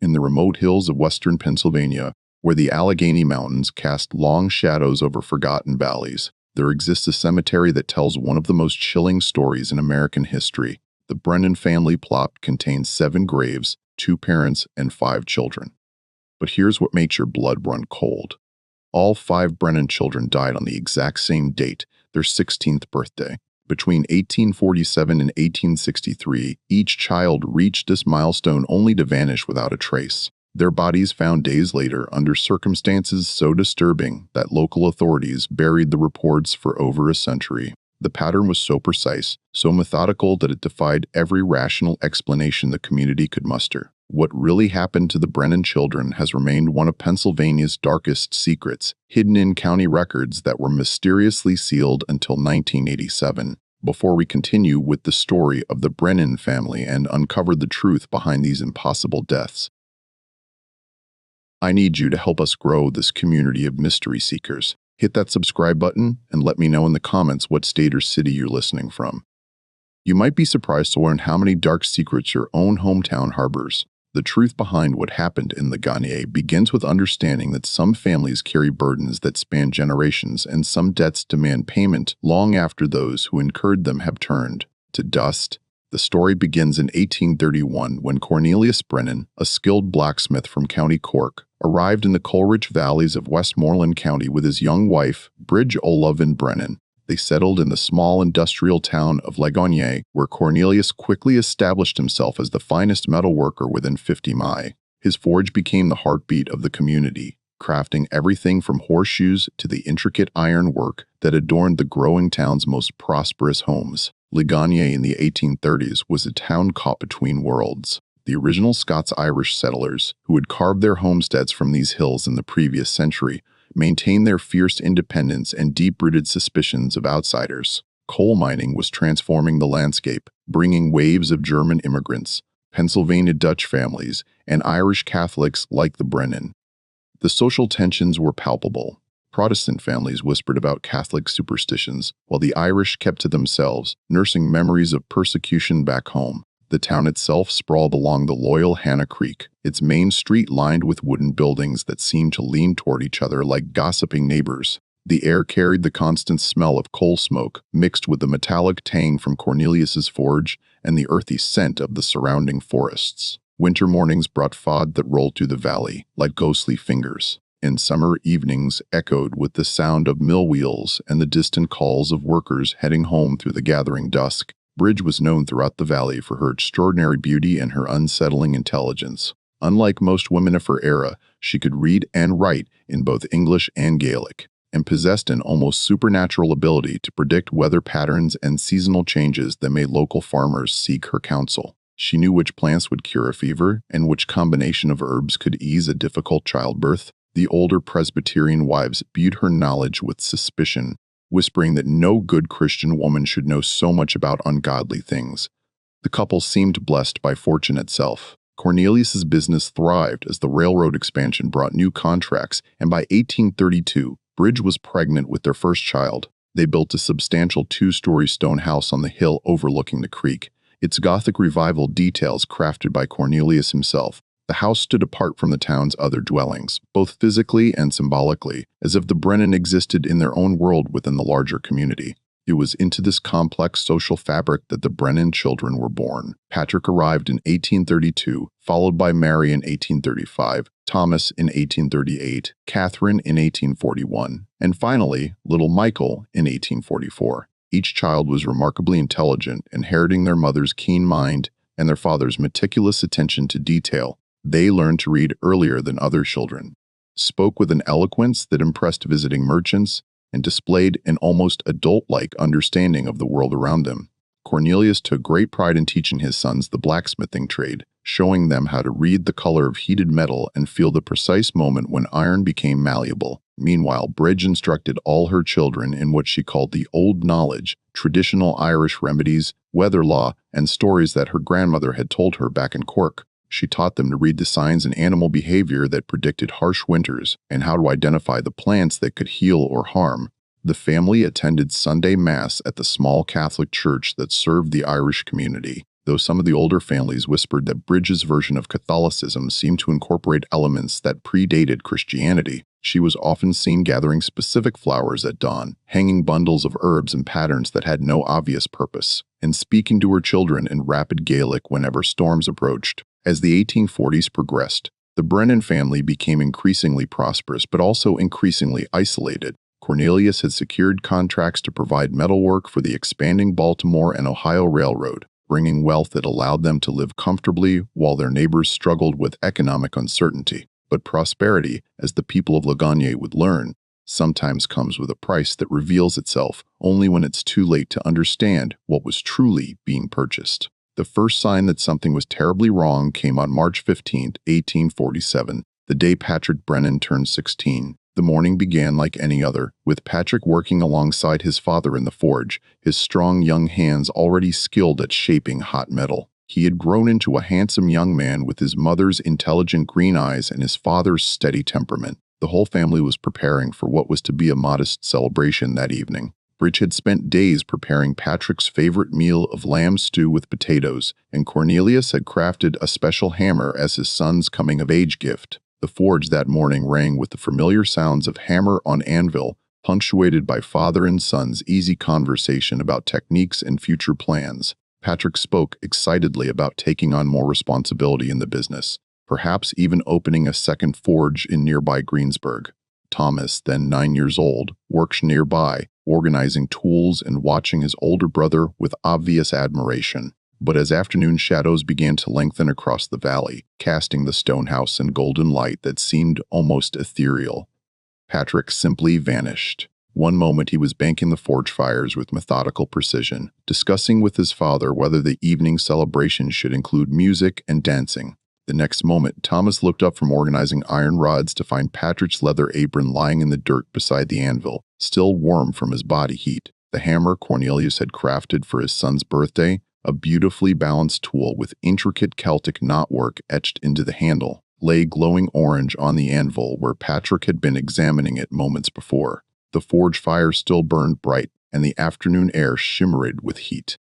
in the remote hills of western Pennsylvania, where the Allegheny Mountains cast long shadows over forgotten valleys, there exists a cemetery that tells one of the most chilling stories in American history. The Brennan family plot contains 7 graves, 2 parents, and 5 children. But here's what makes your blood run cold. All 5 Brennan children died on the exact same date, their 16th birthday. Between 1847 and 1863, each child reached this milestone only to vanish without a trace. Their bodies found days later under circumstances so disturbing that local authorities buried the reports for over a century. The pattern was so precise, so methodical that it defied every rational explanation the community could muster. What really happened to the Brennan children has remained one of Pennsylvania's darkest secrets, hidden in county records that were mysteriously sealed until 1987. Before we continue with the story of the Brennan family and uncover the truth behind these impossible deaths, I need you to help us grow this community of mystery seekers. Hit that subscribe button and let me know in the comments what state or city you're listening from. You might be surprised to learn how many dark secrets your own hometown harbors. The truth behind what happened in Ligonier begins with understanding that some families carry burdens that span generations and some debts demand payment long after those who incurred them have turned to dust. The story begins in 1831 when Cornelius Brennan, a skilled blacksmith from County Cork, arrived in the coal-rich valleys of Westmoreland County with his young wife, Bridge Olivin Brennan. They settled in the small industrial town of Ligonier, where Cornelius quickly established himself as the finest metalworker within 50 miles. His forge became the heartbeat of the community, crafting everything from horseshoes to the intricate iron work that adorned the growing town's most prosperous homes. Ligonier in the 1830s was a town caught between worlds. The original Scots-Irish settlers, who had carved their homesteads from these hills in the previous century, maintained their fierce independence and deep-rooted suspicions of outsiders. Coal mining was transforming the landscape, bringing waves of German immigrants, Pennsylvania Dutch families, and Irish Catholics like the Brennan. The social tensions were palpable. Protestant families whispered about Catholic superstitions, while the Irish kept to themselves, nursing memories of persecution back home. The town itself sprawled along the loyal Hannah Creek, its main street lined with wooden buildings that seemed to lean toward each other like gossiping neighbors. The air carried the constant smell of coal smoke, mixed with the metallic tang from Cornelius's forge and the earthy scent of the surrounding forests. Winter mornings brought fog that rolled through the valley, like ghostly fingers, and summer evenings echoed with the sound of mill wheels and the distant calls of workers heading home through the gathering dusk. Bridge was known throughout the valley for her extraordinary beauty and her unsettling intelligence. Unlike most women of her era, she could read and write in both English and Gaelic, and possessed an almost supernatural ability to predict weather patterns and seasonal changes that made local farmers seek her counsel. She knew which plants would cure a fever and which combination of herbs could ease a difficult childbirth. The older Presbyterian wives viewed her knowledge with suspicion, whispering that no good Christian woman should know so much about ungodly things. The couple seemed blessed by fortune itself. Cornelius's business thrived as the railroad expansion brought new contracts, and by 1832, Bridge was pregnant with their first child. They built a substantial 2-story stone house on the hill overlooking the creek, its Gothic revival details crafted by Cornelius himself. The house stood apart from the town's other dwellings, both physically and symbolically, as if the Brennan existed in their own world within the larger community. It was into this complex social fabric that the Brennan children were born. Patrick arrived in 1832, followed by Mary in 1835, Thomas in 1838, Catherine in 1841, and finally, little Michael in 1844. Each child was remarkably intelligent, inheriting their mother's keen mind and their father's meticulous attention to detail. They learned to read earlier than other children, spoke with an eloquence that impressed visiting merchants, and displayed an almost adult-like understanding of the world around them. Cornelius took great pride in teaching his sons the blacksmithing trade, showing them how to read the color of heated metal and feel the precise moment when iron became malleable. Meanwhile, Bridge instructed all her children in what she called the old knowledge, traditional Irish remedies, weather law, and stories that her grandmother had told her back in Cork. She taught them to read the signs in animal behavior that predicted harsh winters and how to identify the plants that could heal or harm. The family attended Sunday Mass at the small Catholic church that served the Irish community. though some of the older families whispered that Bridget's version of Catholicism seemed to incorporate elements that predated Christianity. She was often seen gathering specific flowers at dawn, hanging bundles of herbs in patterns that had no obvious purpose, and speaking to her children in rapid Gaelic whenever storms approached. As the 1840s progressed, the Brennan family became increasingly prosperous but also increasingly isolated. Cornelius had secured contracts to provide metalwork for the expanding Baltimore and Ohio Railroad, bringing wealth that allowed them to live comfortably while their neighbors struggled with economic uncertainty. But prosperity, as the people of Ligonier would learn, sometimes comes with a price that reveals itself only when it's too late to understand what was truly being purchased. The first sign that something was terribly wrong came on March 15, 1847, the day Patrick Brennan turned 16. The morning began like any other, with Patrick working alongside his father in the forge, his strong young hands already skilled at shaping hot metal. He had grown into a handsome young man with his mother's intelligent green eyes and his father's steady temperament. The whole family was preparing for what was to be a modest celebration that evening. Bridge had spent days preparing Patrick's favorite meal of lamb stew with potatoes, and Cornelius had crafted a special hammer as his son's coming-of-age gift. The forge that morning rang with the familiar sounds of hammer on anvil, punctuated by father and son's easy conversation about techniques and future plans. Patrick spoke excitedly about taking on more responsibility in the business, perhaps even opening a second forge in nearby Greensburg. Thomas, then 9 years old, worked nearby, organizing tools and watching his older brother with obvious admiration. But as afternoon shadows began to lengthen across the valley, casting the stone house in golden light that seemed almost ethereal, Patrick simply vanished. One moment he was banking the forge fires with methodical precision, discussing with his father whether the evening celebration should include music and dancing. The next moment, Thomas looked up from organizing iron rods to find Patrick's leather apron lying in the dirt beside the anvil, still warm from his body heat. The hammer Cornelius had crafted for his son's birthday, a beautifully balanced tool with intricate Celtic knotwork etched into the handle, lay glowing orange on the anvil where Patrick had been examining it moments before. The forge fire still burned bright, and the afternoon air shimmered with heat.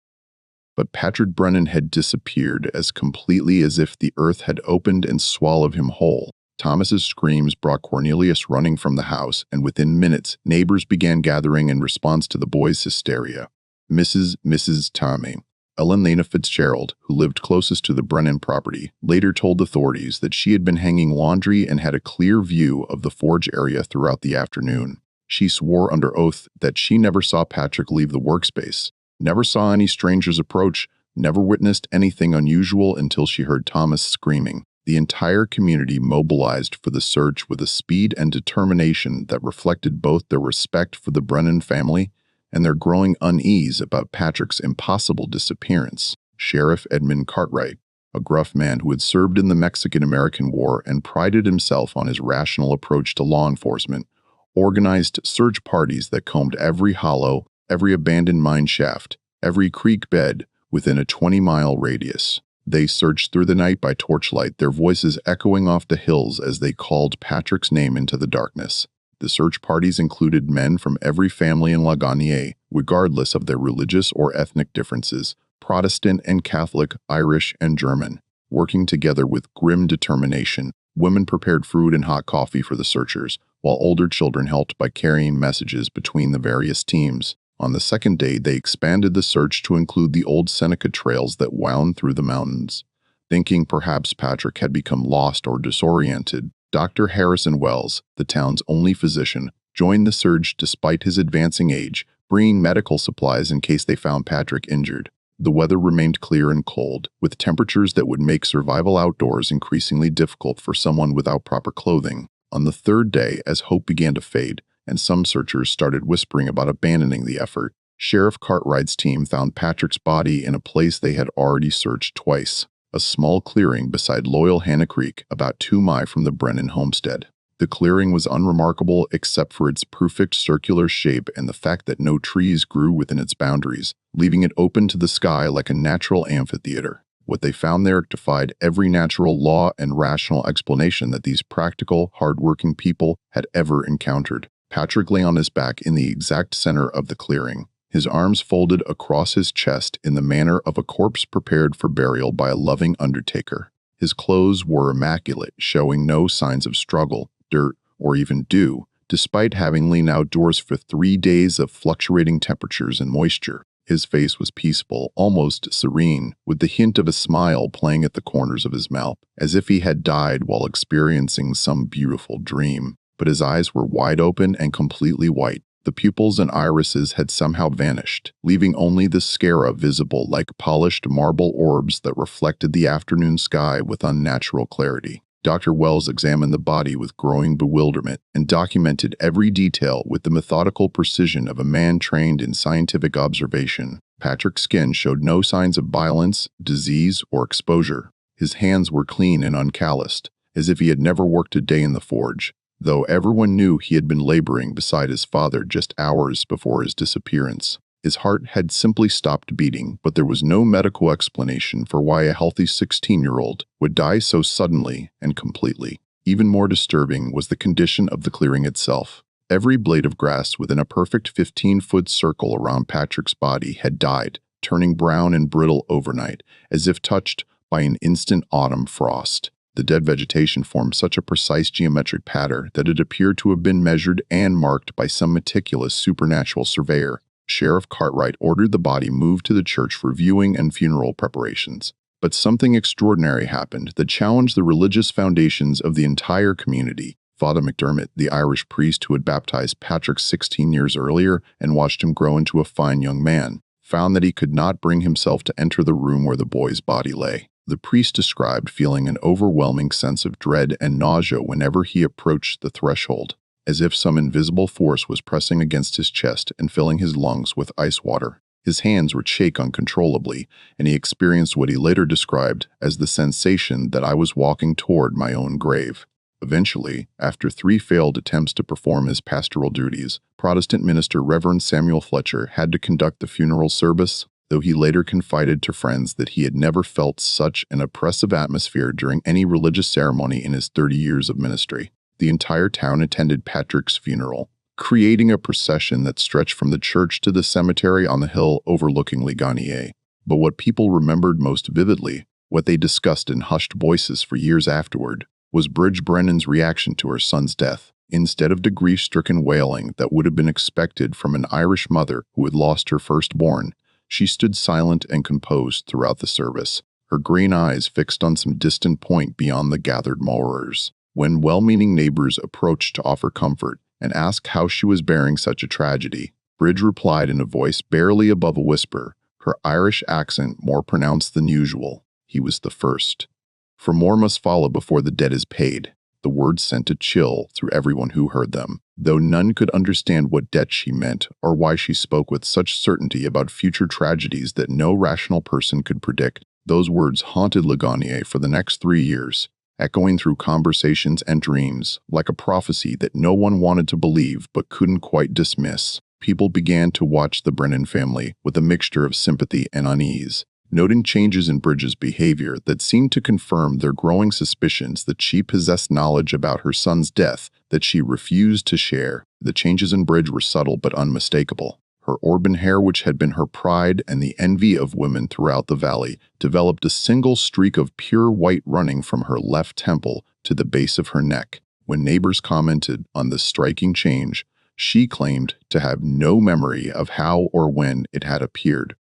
But Patrick Brennan had disappeared as completely as if the earth had opened and swallowed him whole. Thomas's screams brought Cornelius running from the house, and within minutes, neighbors began gathering in response to the boy's hysteria. Mrs. Tommy, Ellen Lena Fitzgerald, who lived closest to the Brennan property, later told authorities that she had been hanging laundry and had a clear view of the forge area throughout the afternoon. She swore under oath that she never saw Patrick leave the workspace, never saw any strangers approach, never witnessed anything unusual until she heard Thomas screaming. The entire community mobilized for the search with a speed and determination that reflected both their respect for the Brennan family and their growing unease about Patrick's impossible disappearance. Sheriff Edmund Cartwright, a gruff man who had served in the Mexican-American War and prided himself on his rational approach to law enforcement, organized search parties that combed every hollow, every abandoned mine shaft, every creek bed within a 20-mile radius. They searched through the night by torchlight, their voices echoing off the hills as they called Patrick's name into the darkness. The search parties included men from every family in Ligonier, regardless of their religious or ethnic differences, Protestant and Catholic, Irish and German. Working together with grim determination, women prepared food and hot coffee for the searchers, while older children helped by carrying messages between the various teams. On the second day, they expanded the search to include the old Seneca trails that wound through the mountains. Thinking perhaps Patrick had become lost or disoriented, Dr. Harrison Wells, the town's only physician, joined the search despite his advancing age, bringing medical supplies in case they found Patrick injured. The weather remained clear and cold, with temperatures that would make survival outdoors increasingly difficult for someone without proper clothing. On the third day, as hope began to fade, and some searchers started whispering about abandoning the effort, Sheriff Cartwright's team found Patrick's body in a place they had already searched twice, a small clearing beside Loyal Hannah Creek, about 2 miles from the Brennan homestead. The clearing was unremarkable except for its perfect circular shape and the fact that no trees grew within its boundaries, leaving it open to the sky like a natural amphitheater. What they found there defied every natural law and rational explanation that these practical, hard-working people had ever encountered. Patrick lay on his back in the exact center of the clearing, his arms folded across his chest in the manner of a corpse prepared for burial by a loving undertaker. His clothes were immaculate, showing no signs of struggle, dirt, or even dew, despite having lain outdoors for 3 days of fluctuating temperatures and moisture. His face was peaceful, almost serene, with the hint of a smile playing at the corners of his mouth, as if he had died while experiencing some beautiful dream. But his eyes were wide open and completely white. The pupils and irises had somehow vanished, leaving only the sclera visible like polished marble orbs that reflected the afternoon sky with unnatural clarity. Dr. Wells examined the body with growing bewilderment and documented every detail with the methodical precision of a man trained in scientific observation. Patrick's skin showed no signs of violence, disease, or exposure. His hands were clean and uncalloused, as if he had never worked a day in the forge, though everyone knew he had been laboring beside his father just hours before his disappearance. His heart had simply stopped beating, but there was no medical explanation for why a healthy 16-year-old would die so suddenly and completely. Even more disturbing was the condition of the clearing itself. Every blade of grass within a perfect 15-foot circle around Patrick's body had died, turning brown and brittle overnight, as if touched by an instant autumn frost. The dead vegetation formed such a precise geometric pattern that it appeared to have been measured and marked by some meticulous supernatural surveyor. Sheriff Cartwright ordered the body moved to the church for viewing and funeral preparations. But something extraordinary happened that challenged the religious foundations of the entire community. Father McDermott, the Irish priest who had baptized Patrick 16 years earlier and watched him grow into a fine young man, found that he could not bring himself to enter the room where the boy's body lay. The priest described feeling an overwhelming sense of dread and nausea whenever he approached the threshold, as if some invisible force was pressing against his chest and filling his lungs with ice water. His hands would shake uncontrollably, and he experienced what he later described as the sensation that I was walking toward my own grave. Eventually, after 3 failed attempts to perform his pastoral duties, Protestant minister Reverend Samuel Fletcher had to conduct the funeral service, though he later confided to friends that he had never felt such an oppressive atmosphere during any religious ceremony in his 30 years of ministry. The entire town attended Patrick's funeral, creating a procession that stretched from the church to the cemetery on the hill overlooking Ligonier. But what people remembered most vividly, what they discussed in hushed voices for years afterward, was Brennan's reaction to her son's death. Instead of the grief-stricken wailing that would have been expected from an Irish mother who had lost her firstborn, she stood silent and composed throughout the service, her green eyes fixed on some distant point beyond the gathered mourners. When well-meaning neighbors approached to offer comfort and asked how she was bearing such a tragedy, Bridge replied in a voice barely above a whisper, her Irish accent more pronounced than usual. He was the first. For more must follow before the debt is paid. The words sent a chill through everyone who heard them, though none could understand what debt she meant or why she spoke with such certainty about future tragedies that no rational person could predict. Those words haunted Ligonier for the next 3 years, echoing through conversations and dreams, like a prophecy that no one wanted to believe but couldn't quite dismiss. People began to watch the Brennan family with a mixture of sympathy and unease, noting changes in Bridge's behavior that seemed to confirm their growing suspicions that she possessed knowledge about her son's death that she refused to share. The changes in Bridge were subtle but unmistakable. Her auburn hair, which had been her pride and the envy of women throughout the valley, developed a single streak of pure white running from her left temple to the base of her neck. When neighbors commented on this striking change, she claimed to have no memory of how or when it had appeared,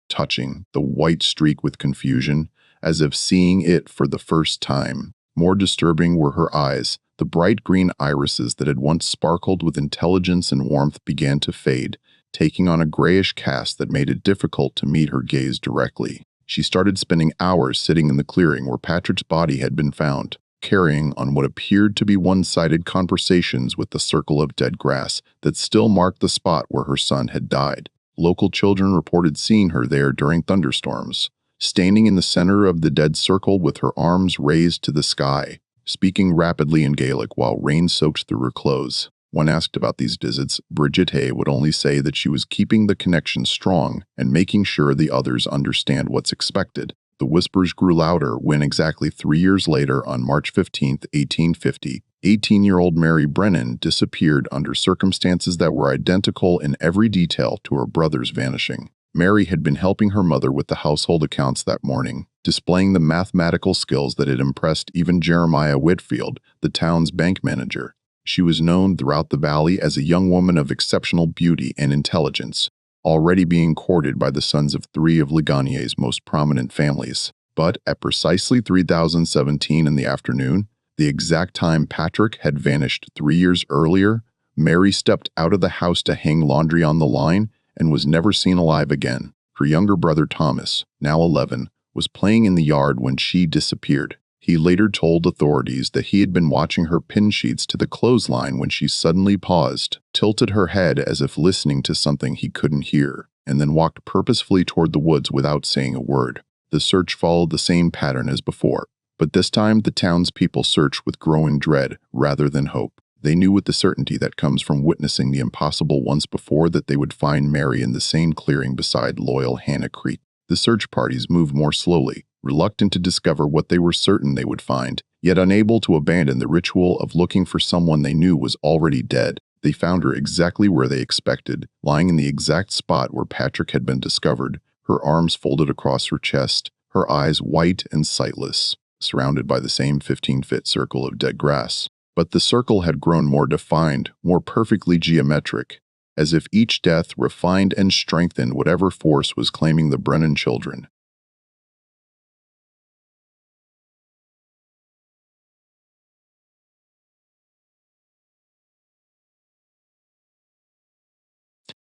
touching the white streak with confusion, as if seeing it for the first time. More disturbing were her eyes. The bright green irises that had once sparkled with intelligence and warmth began to fade, taking on a grayish cast that made it difficult to meet her gaze directly. She started spending hours sitting in the clearing where Patrick's body had been found, carrying on what appeared to be one-sided conversations with the circle of dead grass that still marked the spot where her son had died. Local children reported seeing her there during thunderstorms, standing in the center of the dead circle with her arms raised to the sky, speaking rapidly in Gaelic while rain soaked through her clothes. When asked about these visits, Bridget Hay would only say that she was keeping the connection strong and making sure the others understand what's expected. The whispers grew louder when exactly 3 years later, on March 15, 1850, 18-year-old Mary Brennan disappeared under circumstances that were identical in every detail to her brother's vanishing. Mary had been helping her mother with the household accounts that morning, displaying the mathematical skills that had impressed even Jeremiah Whitfield, the town's bank manager. She was known throughout the valley as a young woman of exceptional beauty and intelligence, already being courted by the sons of three of Ligonier's most prominent families. But at precisely 3017 in the afternoon, the exact time Patrick had vanished 3 years earlier, Mary stepped out of the house to hang laundry on the line and was never seen alive again. Her younger brother Thomas, now 11, was playing in the yard when she disappeared. He later told authorities that he had been watching her pin sheets to the clothesline when she suddenly paused, tilted her head as if listening to something he couldn't hear, and then walked purposefully toward the woods without saying a word. The search followed the same pattern as before, but this time the townspeople searched with growing dread rather than hope. They knew with the certainty that comes from witnessing the impossible once before that they would find Mary in the same clearing beside loyal Hannah Creek. The search parties moved more slowly, reluctant to discover what they were certain they would find, yet unable to abandon the ritual of looking for someone they knew was already dead. They found her exactly where they expected, lying in the exact spot where Patrick had been discovered, her arms folded across her chest, her eyes white and sightless, surrounded by the same 15-foot circle of dead grass. But the circle had grown more defined, more perfectly geometric, as if each death refined and strengthened whatever force was claiming the Brennan children.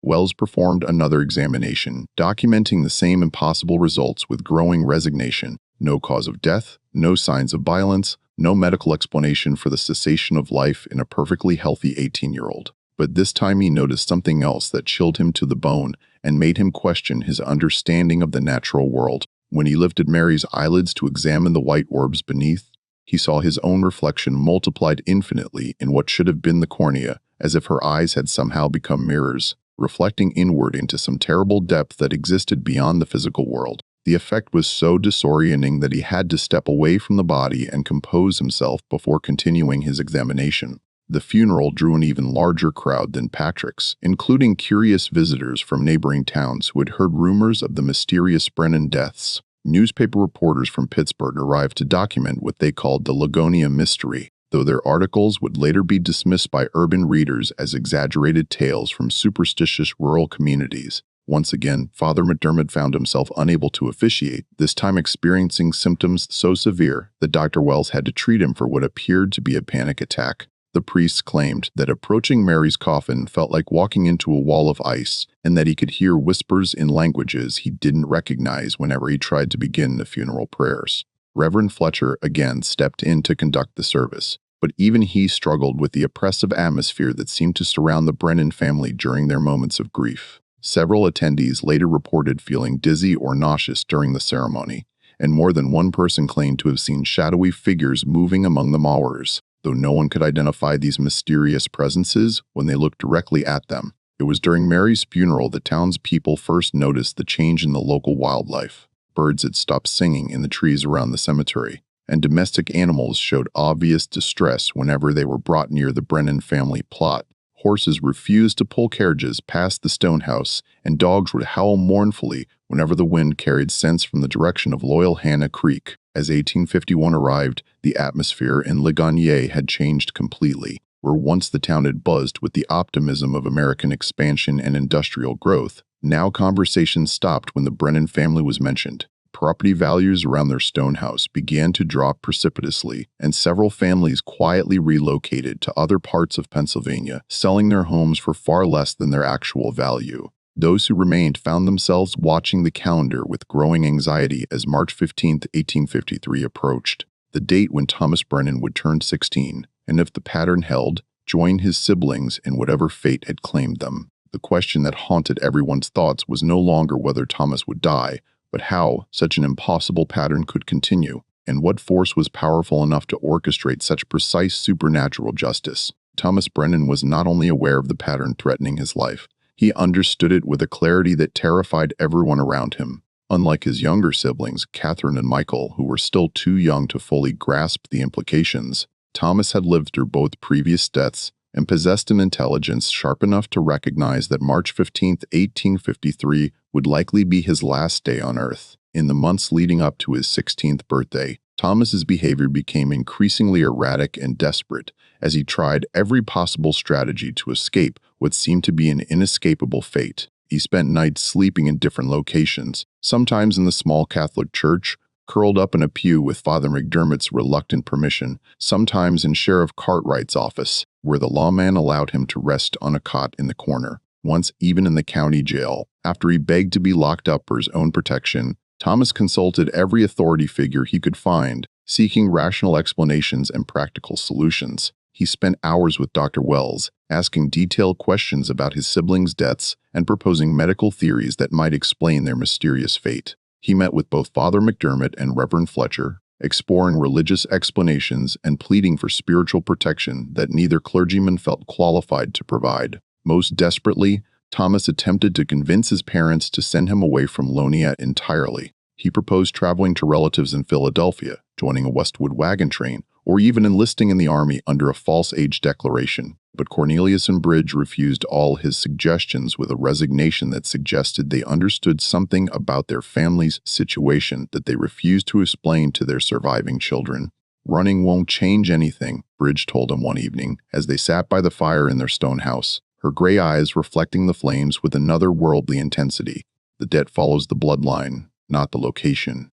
Wells performed another examination, documenting the same impossible results with growing resignation. No cause of death, no signs of violence, no medical explanation for the cessation of life in a perfectly healthy 18-year-old. But this time he noticed something else that chilled him to the bone and made him question his understanding of the natural world. When he lifted Mary's eyelids to examine the white orbs beneath, he saw his own reflection multiplied infinitely in what should have been the cornea, as if her eyes had somehow become mirrors, reflecting inward into some terrible depth that existed beyond the physical world. The effect was so disorienting that he had to step away from the body and compose himself before continuing his examination. The funeral drew an even larger crowd than Patrick's, including curious visitors from neighboring towns who had heard rumors of the mysterious Brennan deaths. Newspaper reporters from Pittsburgh arrived to document what they called the Ligonier mystery, though their articles would later be dismissed by urban readers as exaggerated tales from superstitious rural communities. Once again, Father McDermott found himself unable to officiate, this time experiencing symptoms so severe that Dr. Wells had to treat him for what appeared to be a panic attack. The priest claimed that approaching Mary's coffin felt like walking into a wall of ice, and that he could hear whispers in languages he didn't recognize whenever he tried to begin the funeral prayers. Reverend Fletcher again stepped in to conduct the service, but even he struggled with the oppressive atmosphere that seemed to surround the Brennan family during their moments of grief. Several attendees later reported feeling dizzy or nauseous during the ceremony, and more than one person claimed to have seen shadowy figures moving among the mourners, though no one could identify these mysterious presences when they looked directly at them. It was during Mary's funeral that townspeople first noticed the change in the local wildlife. Birds had stopped singing in the trees around the cemetery, and domestic animals showed obvious distress whenever they were brought near the Brennan family plot. Horses refused to pull carriages past the stone house, and dogs would howl mournfully whenever the wind carried scents from the direction of loyal Hannah Creek. As 1851 arrived, the atmosphere in Ligonier had changed completely. Where once the town had buzzed with the optimism of American expansion and industrial growth, now conversation stopped when the Brennan family was mentioned. Property values around their stone house began to drop precipitously, and several families quietly relocated to other parts of Pennsylvania, selling their homes for far less than their actual value. Those who remained found themselves watching the calendar with growing anxiety as March 15, 1853 approached, the date when Thomas Brennan would turn 16, and if the pattern held, join his siblings in whatever fate had claimed them. The question that haunted everyone's thoughts was no longer whether Thomas would die, but how such an impossible pattern could continue, and what force was powerful enough to orchestrate such precise supernatural justice. Thomas Brennan was not only aware of the pattern threatening his life, he understood it with a clarity that terrified everyone around him. Unlike his younger siblings, Catherine and Michael, who were still too young to fully grasp the implications, Thomas had lived through both previous deaths and possessed an intelligence sharp enough to recognize that March 15, 1853 would likely be his last day on Earth. In the months leading up to his 16th birthday, Thomas's behavior became increasingly erratic and desperate as he tried every possible strategy to escape what seemed to be an inescapable fate. He spent nights sleeping in different locations, sometimes in the small Catholic church, curled up in a pew with Father McDermott's reluctant permission, sometimes in Sheriff Cartwright's office, where the lawman allowed him to rest on a cot in the corner, once even in the county jail. After he begged to be locked up for his own protection, Thomas consulted every authority figure he could find, seeking rational explanations and practical solutions. He spent hours with Dr. Wells, asking detailed questions about his siblings' deaths and proposing medical theories that might explain their mysterious fate. He met with both Father McDermott and Reverend Fletcher, exploring religious explanations and pleading for spiritual protection that neither clergyman felt qualified to provide. Most desperately, Thomas attempted to convince his parents to send him away from Lonia entirely. He proposed traveling to relatives in Philadelphia, joining a Westwood wagon train, or even enlisting in the army under a false age declaration. But Cornelius and Bridge refused all his suggestions with a resignation that suggested they understood something about their family's situation that they refused to explain to their surviving children. "Running won't change anything," Bridge told him one evening as they sat by the fire in their stone house, her gray eyes reflecting the flames with another worldly intensity. "The debt follows the bloodline, not the location.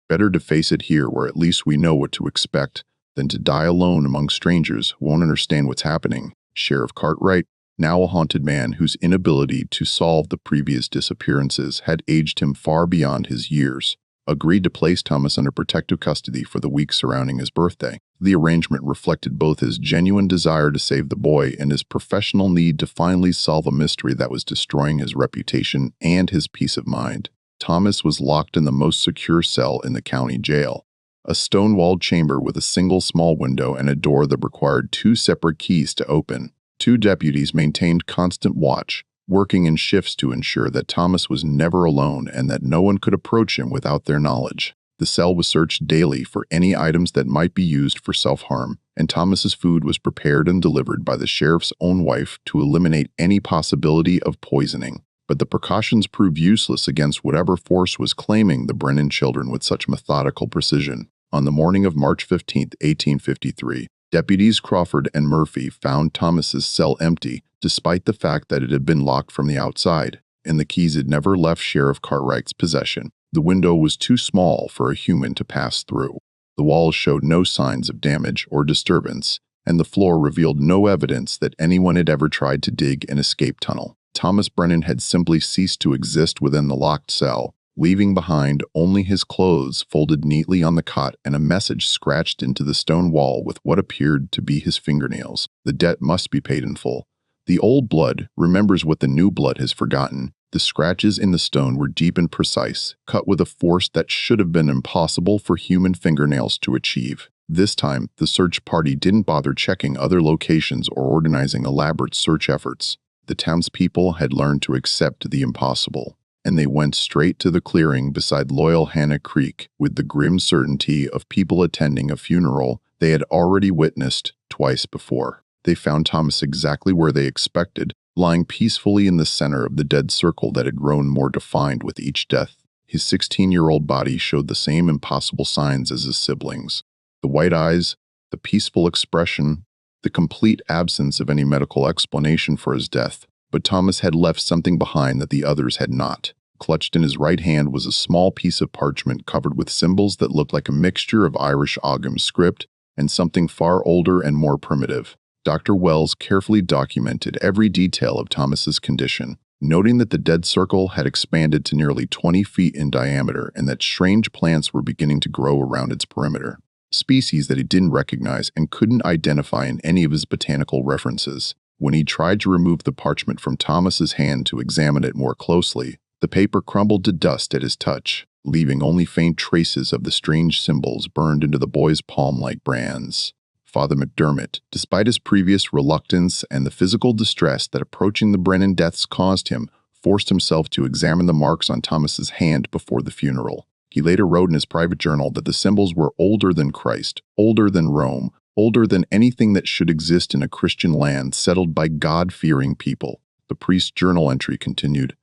Better to face it here where at least we know what to expect than to die alone among strangers who won't understand what's happening." Sheriff Cartwright, now a haunted man whose inability to solve the previous disappearances had aged him far beyond his years, agreed to place Thomas under protective custody for the week surrounding his birthday. The arrangement reflected both his genuine desire to save the boy and his professional need to finally solve a mystery that was destroying his reputation and his peace of mind. Thomas was locked in the most secure cell in the county jail, a stone-walled chamber with a single small window and a door that required two separate keys to open. Two deputies maintained constant watch, working in shifts to ensure that Thomas was never alone and that no one could approach him without their knowledge. The cell was searched daily for any items that might be used for self-harm, and Thomas's food was prepared and delivered by the sheriff's own wife to eliminate any possibility of poisoning. But the precautions proved useless against whatever force was claiming the Brennan children with such methodical precision. On the morning of March 15, 1853, Deputies Crawford and Murphy found Thomas's cell empty, despite the fact that it had been locked from the outside, and the keys had never left Sheriff Cartwright's possession. The window was too small for a human to pass through. The walls showed no signs of damage or disturbance, and the floor revealed no evidence that anyone had ever tried to dig an escape tunnel. Thomas Brennan had simply ceased to exist within the locked cell, leaving behind only his clothes folded neatly on the cot and a message scratched into the stone wall with what appeared to be his fingernails. The debt must be paid in full. The old blood remembers what the new blood has forgotten. The scratches in the stone were deep and precise, cut with a force that should have been impossible for human fingernails to achieve. This time, the search party didn't bother checking other locations or organizing elaborate search efforts. The townspeople had learned to accept the impossible, and they went straight to the clearing beside Loyal Hannah Creek with the grim certainty of people attending a funeral they had already witnessed twice before. They found Thomas exactly where they expected, lying peacefully in the center of the dead circle that had grown more defined with each death. His 16-year-old body showed the same impossible signs as his siblings. The white eyes, the peaceful expression, the complete absence of any medical explanation for his death. But Thomas had left something behind that the others had not. Clutched in his right hand was a small piece of parchment covered with symbols that looked like a mixture of Irish Ogham script and something far older and more primitive. Dr. Wells carefully documented every detail of Thomas's condition, noting that the dead circle had expanded to nearly 20 feet in diameter and that strange plants were beginning to grow around its perimeter, species that he didn't recognize and couldn't identify in any of his botanical references. When he tried to remove the parchment from Thomas's hand to examine it more closely, the paper crumbled to dust at his touch, leaving only faint traces of the strange symbols burned into the boy's palm like brands. Father McDermott, despite his previous reluctance and the physical distress that approaching the Brennan deaths caused him, forced himself to examine the marks on Thomas's hand before the funeral. He later wrote in his private journal that the symbols were older than Christ, older than Rome, older than anything that should exist in a Christian land settled by God-fearing people. The priest's journal entry continued.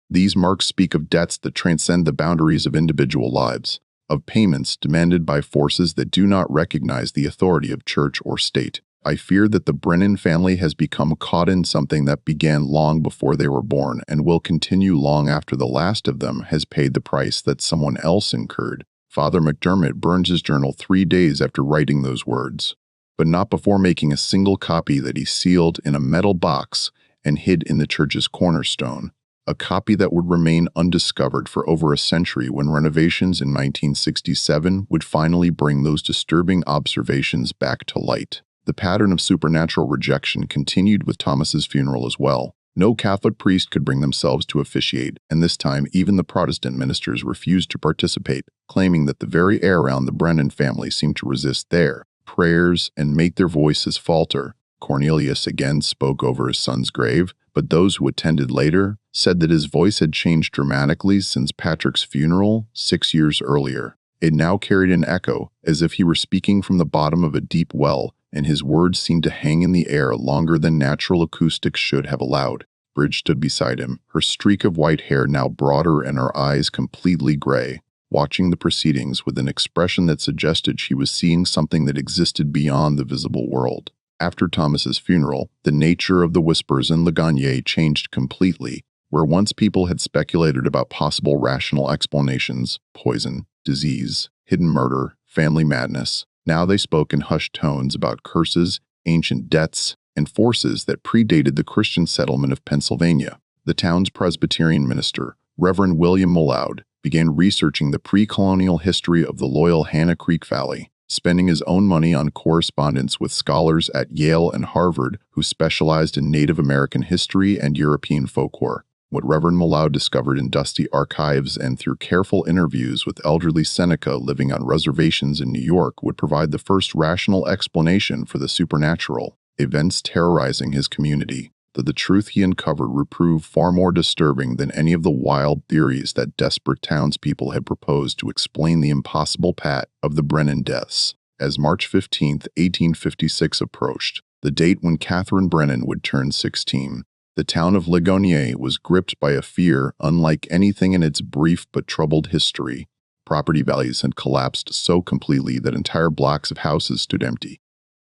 These marks speak of debts that transcend the boundaries of individual lives, of payments demanded by forces that do not recognize the authority of church or state. I fear that the Brennan family has become caught in something that began long before they were born and will continue long after the last of them has paid the price that someone else incurred. Father McDermott burns his journal 3 days after writing those words, but not before making a single copy that he sealed in a metal box and hid in the church's cornerstone, a copy that would remain undiscovered for over a century when renovations in 1967 would finally bring those disturbing observations back to light. The pattern of supernatural rejection continued with Thomas's funeral as well. No Catholic priest could bring themselves to officiate, and this time even the Protestant ministers refused to participate, claiming that the very air around the Brennan family seemed to resist their prayers and make their voices falter. Cornelius again spoke over his son's grave, but those who attended later said that his voice had changed dramatically since Patrick's funeral 6 years earlier. It now carried an echo, as if he were speaking from the bottom of a deep well, and his words seemed to hang in the air longer than natural acoustics should have allowed. Bridge stood beside him, her streak of white hair now broader and her eyes completely gray, watching the proceedings with an expression that suggested she was seeing something that existed beyond the visible world. After Thomas's funeral, the nature of the whispers in Ligonier changed completely. Where once people had speculated about possible rational explanations, poison, disease, hidden murder, family madness, now they spoke in hushed tones about curses, ancient debts, and forces that predated the Christian settlement of Pennsylvania. The town's Presbyterian minister, Reverend William Mulloud, began researching the pre-colonial history of the loyal Hannah Creek Valley, spending his own money on correspondence with scholars at Yale and Harvard who specialized in Native American history and European folklore. What Reverend Mulloud discovered in dusty archives and through careful interviews with elderly Seneca living on reservations in New York would provide the first rational explanation for the supernatural events terrorizing his community, though the truth he uncovered would prove far more disturbing than any of the wild theories that desperate townspeople had proposed to explain the impossible path of the Brennan deaths. As March 15, 1856 approached, the date when Catherine Brennan would turn 16, the town of Ligonier was gripped by a fear unlike anything in its brief but troubled history. Property values had collapsed so completely that entire blocks of houses stood empty,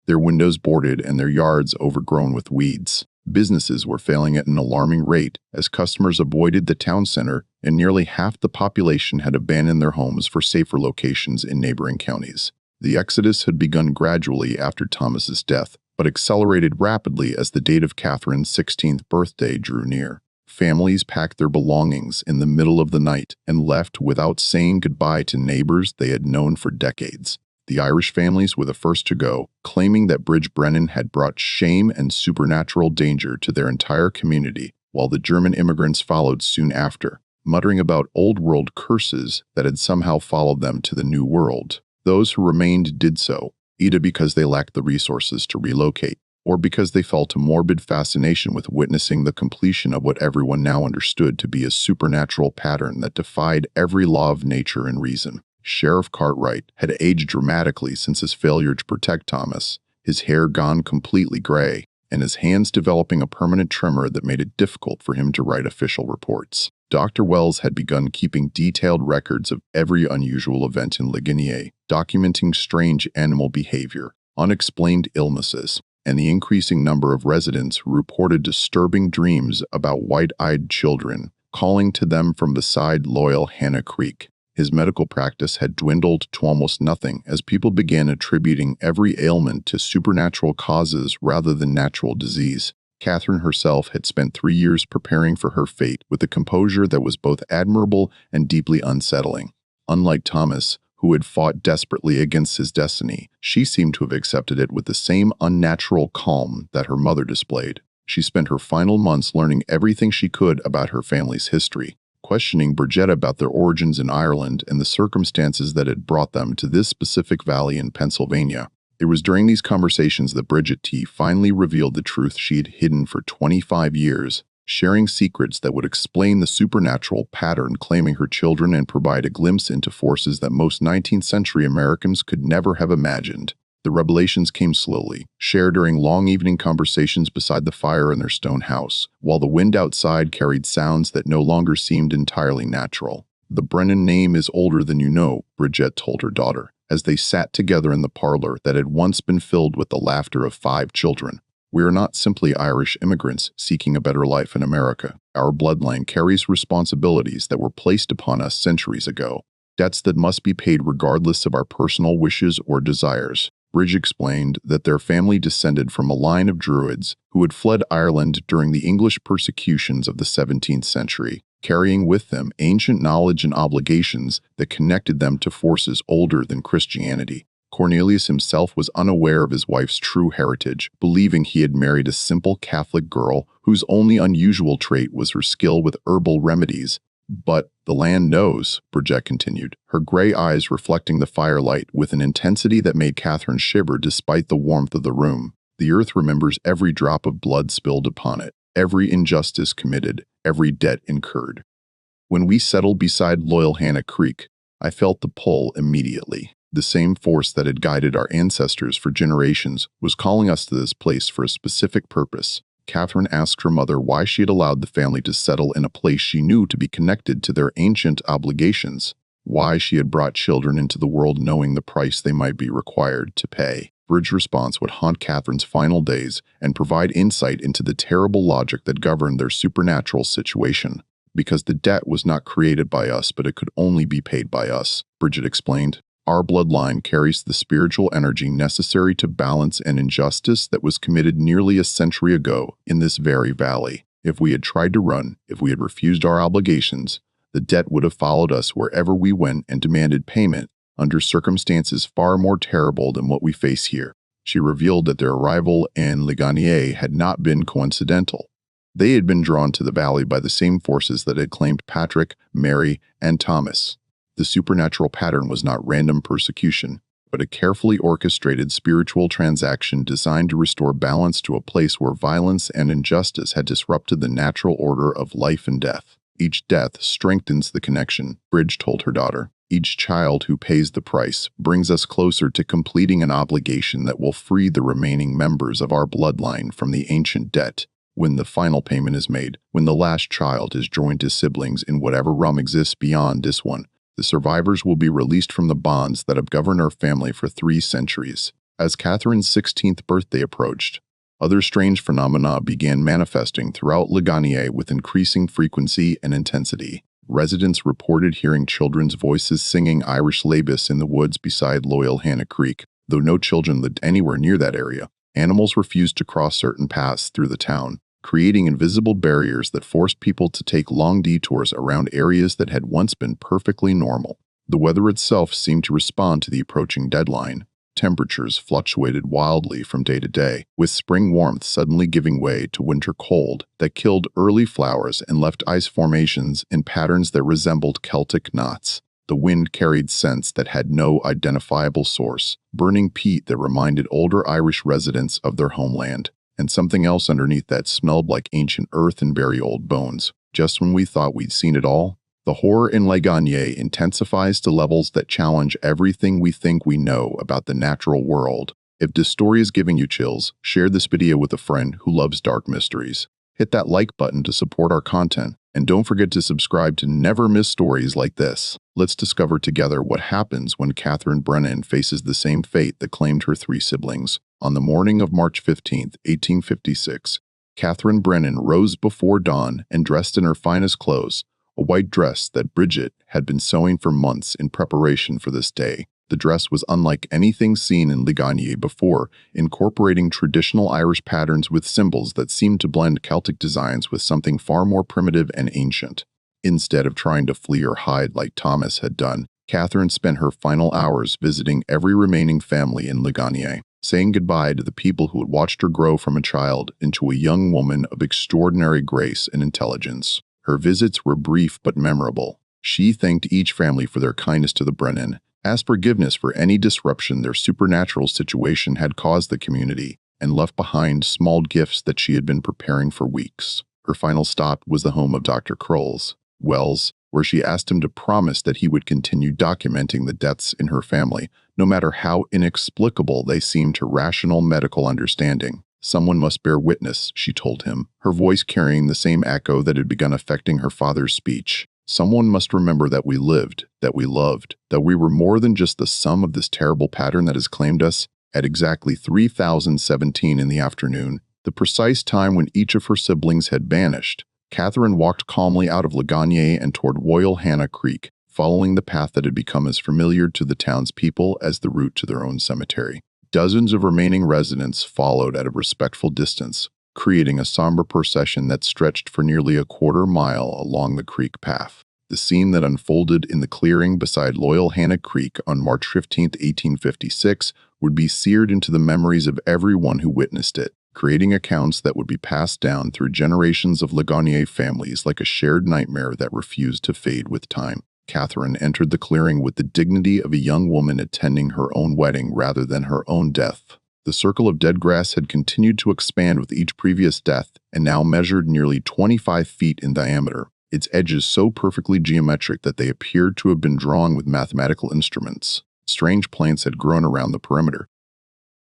their windows boarded and their yards overgrown with weeds. Businesses were failing at an alarming rate as customers avoided the town center, and nearly half the population had abandoned their homes for safer locations in neighboring counties. The exodus had begun gradually after Thomas's death, but accelerated rapidly as the date of Catherine's 16th birthday drew near. Families packed their belongings in the middle of the night and left without saying goodbye to neighbors they had known for decades. The Irish families were the first to go, claiming that Bridge Brennan had brought shame and supernatural danger to their entire community, while the German immigrants followed soon after, muttering about old-world curses that had somehow followed them to the New World. Those who remained did so, either because they lacked the resources to relocate, or because they felt a morbid fascination with witnessing the completion of what everyone now understood to be a supernatural pattern that defied every law of nature and reason. Sheriff Cartwright had aged dramatically since his failure to protect Thomas, his hair gone completely gray, and his hands developing a permanent tremor that made it difficult for him to write official reports. Dr. Wells had begun keeping detailed records of every unusual event in Ligonier, documenting strange animal behavior, unexplained illnesses, and the increasing number of residents who reported disturbing dreams about white-eyed children calling to them from beside loyal Hannah Creek. His medical practice had dwindled to almost nothing as people began attributing every ailment to supernatural causes rather than natural disease. Catherine herself had spent 3 years preparing for her fate with a composure that was both admirable and deeply unsettling. Unlike Thomas, who had fought desperately against his destiny, she seemed to have accepted it with the same unnatural calm that her mother displayed. She spent her final months learning everything she could about her family's history, questioning Bridget about their origins in Ireland and the circumstances that had brought them to this specific valley in Pennsylvania. It was during these conversations that Bridget T. finally revealed the truth she had hidden for 25 years, sharing secrets that would explain the supernatural pattern claiming her children and provide a glimpse into forces that most 19th century Americans could never have imagined. The revelations came slowly, shared during long evening conversations beside the fire in their stone house, while the wind outside carried sounds that no longer seemed entirely natural. "The Brennan name is older than you know," Bridget told her daughter, as they sat together in the parlor that had once been filled with the laughter of 5 children. "We are not simply Irish immigrants seeking a better life in America. Our bloodline carries responsibilities that were placed upon us centuries ago, debts that must be paid regardless of our personal wishes or desires." Bridge explained that their family descended from a line of Druids who had fled Ireland during the English persecutions of the 17th century, carrying with them ancient knowledge and obligations that connected them to forces older than Christianity. Cornelius himself was unaware of his wife's true heritage, believing he had married a simple Catholic girl whose only unusual trait was her skill with herbal remedies. "But the land knows," Bridget continued, her gray eyes reflecting the firelight with an intensity that made Catherine shiver despite the warmth of the room. "The earth remembers every drop of blood spilled upon it, every injustice committed, every debt incurred." When we settled beside Loyal Hannah Creek, I felt the pull immediately. The same force that had guided our ancestors for generations was calling us to this place for a specific purpose. Catherine asked her mother why she had allowed the family to settle in a place she knew to be connected to their ancient obligations, why she had brought children into the world knowing the price they might be required to pay. Bridge's response would haunt Catherine's final days and provide insight into the terrible logic that governed their supernatural situation. "Because the debt was not created by us, but it could only be paid by us," Bridget explained. "Our bloodline carries the spiritual energy necessary to balance an injustice that was committed nearly a century ago in this very valley. If we had tried to run, if we had refused our obligations, the debt would have followed us wherever we went and demanded payment under circumstances far more terrible than what we face here." She revealed that their arrival in Ligonier had not been coincidental. They had been drawn to the valley by the same forces that had claimed Patrick, Mary, and Thomas. The supernatural pattern was not random persecution, but a carefully orchestrated spiritual transaction designed to restore balance to a place where violence and injustice had disrupted the natural order of life and death. "Each death strengthens the connection," Bridge told her daughter. "Each child who pays the price brings us closer to completing an obligation that will free the remaining members of our bloodline from the ancient debt. When the final payment is made, when the last child is joined to siblings in whatever realm exists beyond this one, the survivors will be released from the bonds that have governed our family for 3 centuries. As Catherine's 16th birthday approached, other strange phenomena began manifesting throughout Ligonier with increasing frequency and intensity. Residents reported hearing children's voices singing Irish labus in the woods beside Loyal Hannah Creek, though no children lived anywhere near that area. Animals refused to cross certain paths through the town, creating invisible barriers that forced people to take long detours around areas that had once been perfectly normal. The weather itself seemed to respond to the approaching deadline. Temperatures fluctuated wildly from day to day, with spring warmth suddenly giving way to winter cold that killed early flowers and left ice formations in patterns that resembled Celtic knots. The wind carried scents that had no identifiable source, burning peat that reminded older Irish residents of their homeland, and something else underneath that smelled like ancient earth and very old bones. Just when we thought we'd seen it all, the horror in Ligonier intensifies to levels that challenge everything we think we know about the natural world. If this story is giving you chills, share this video with a friend who loves dark mysteries. Hit that like button to support our content, and don't forget to subscribe to never miss stories like this. Let's discover together what happens when Catherine Brennan faces the same fate that claimed her 3 siblings. On the morning of March 15, 1856, Catherine Brennan rose before dawn and dressed in her finest clothes, a white dress that Bridget had been sewing for months in preparation for this day. The dress was unlike anything seen in Ligonier before, incorporating traditional Irish patterns with symbols that seemed to blend Celtic designs with something far more primitive and ancient. Instead of trying to flee or hide like Thomas had done, Catherine spent her final hours visiting every remaining family in Ligonier, saying goodbye to the people who had watched her grow from a child into a young woman of extraordinary grace and intelligence. Her visits were brief but memorable. She thanked each family for their kindness to the Brennan, asked forgiveness for any disruption their supernatural situation had caused the community, and left behind small gifts that she had been preparing for weeks. Her final stop was the home of Dr. Wells, where she asked him to promise that he would continue documenting the deaths in her family, no matter how inexplicable they seemed to rational medical understanding. "Someone must bear witness," she told him, her voice carrying the same echo that had begun affecting her father's speech. "Someone must remember that we lived, that we loved, that we were more than just the sum of this terrible pattern that has claimed us." At exactly 3017 in the afternoon, the precise time when each of her siblings had vanished, Catherine walked calmly out of Ligonier and toward Woyalhanna Creek, following the path that had become as familiar to the townspeople as the route to their own cemetery. Dozens of remaining residents followed at a respectful distance, creating a somber procession that stretched for nearly a quarter-mile along the creek path. The scene that unfolded in the clearing beside Loyalhanna Creek on March 15, 1856, would be seared into the memories of everyone who witnessed it, creating accounts that would be passed down through generations of Ligonier families like a shared nightmare that refused to fade with time. Catherine entered the clearing with the dignity of a young woman attending her own wedding rather than her own death. The circle of dead grass had continued to expand with each previous death and now measured nearly 25 feet in diameter, its edges so perfectly geometric that they appeared to have been drawn with mathematical instruments. Strange plants had grown around the perimeter,